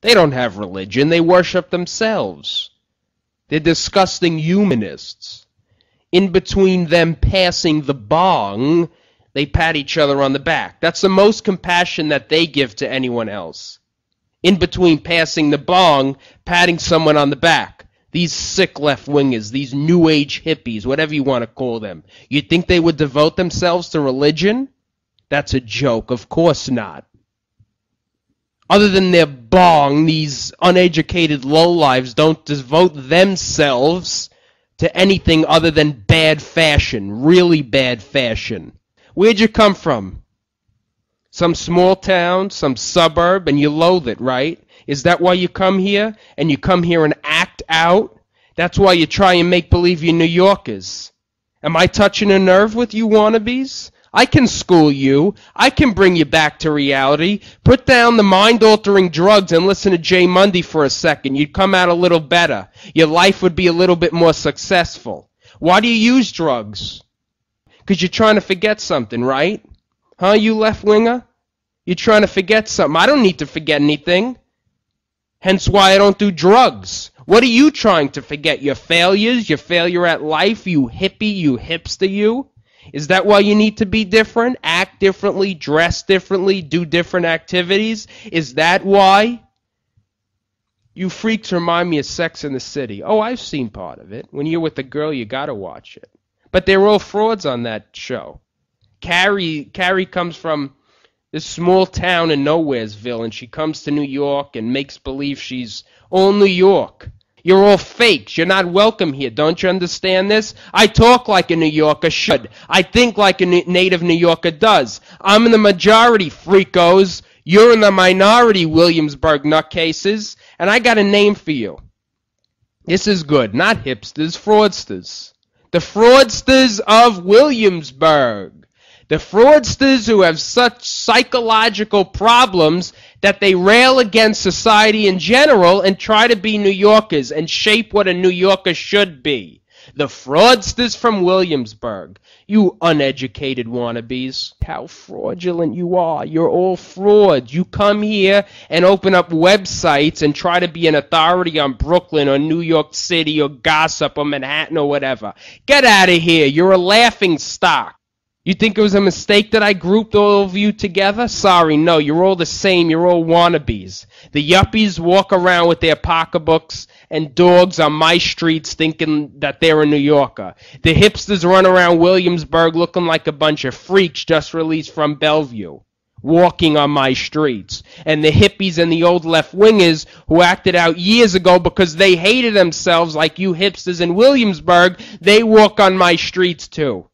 They don't have religion. They worship themselves. They're disgusting humanists. In between them passing the bong, they pat each other on the back. That's the most compassion that they give to anyone else. In between passing the bong, patting someone on the back. These sick left-wingers, these new age hippies, whatever you want to call them. You think they would devote themselves to religion? That's a joke. Of course not. Other than their bong, these uneducated lowlives don't devote themselves to anything other than bad fashion, really bad fashion. Where'd you come from? Some small town, some suburb, and you loathe it, right? Is that why you come here? And you come here and act out? That's why you try and make believe you're New Yorkers. Am I touching a nerve with you wannabes? I can school you. I can bring you back to reality. Put down the mind-altering drugs and listen to Jay Mundy for a second. You'd come out a little better. Your life would be a little bit more successful. Why do you use drugs? Because you're trying to forget something, right? Huh, you left-winger? You're trying to forget something. I don't need to forget anything. Hence why I don't do drugs. What are you trying to forget? Your failures? Your failure at life? You hippie? You hipster? You? Is that why you need to be different? Act differently? Dress differently? Do different activities? Is that why? You freaks remind me of Sex and the City. Oh, I've seen part of it. When you're with a girl, you gotta watch it. But they're all frauds on that show. Carrie comes from this small town in Nowheresville, and she comes to New York and makes believe she's all New York. You're all fakes. You're not welcome here. Don't you understand this? I talk like a New Yorker should. I think like a native New Yorker does. I'm in the majority, freakos. You're in the minority, Williamsburg nutcases. And I got a name for you. This is good. Not hipsters, fraudsters. The fraudsters of Williamsburg. The fraudsters who have such psychological problems that they rail against society in general and try to be New Yorkers and shape what a New Yorker should be. The fraudsters from Williamsburg. You uneducated wannabes. How fraudulent you are. You're all frauds. You come here and open up websites and try to be an authority on Brooklyn or New York City or gossip or Manhattan or whatever. Get out of here. You're a laughing stock. You think it was a mistake that I grouped all of you together? Sorry, no, you're all the same. You're all wannabes. The yuppies walk around with their pocketbooks and dogs on my streets thinking that they're a New Yorker. The hipsters run around Williamsburg looking like a bunch of freaks just released from Bellevue, walking on my streets. And the hippies and the old left-wingers who acted out years ago because they hated themselves like you hipsters in Williamsburg, they walk on my streets too.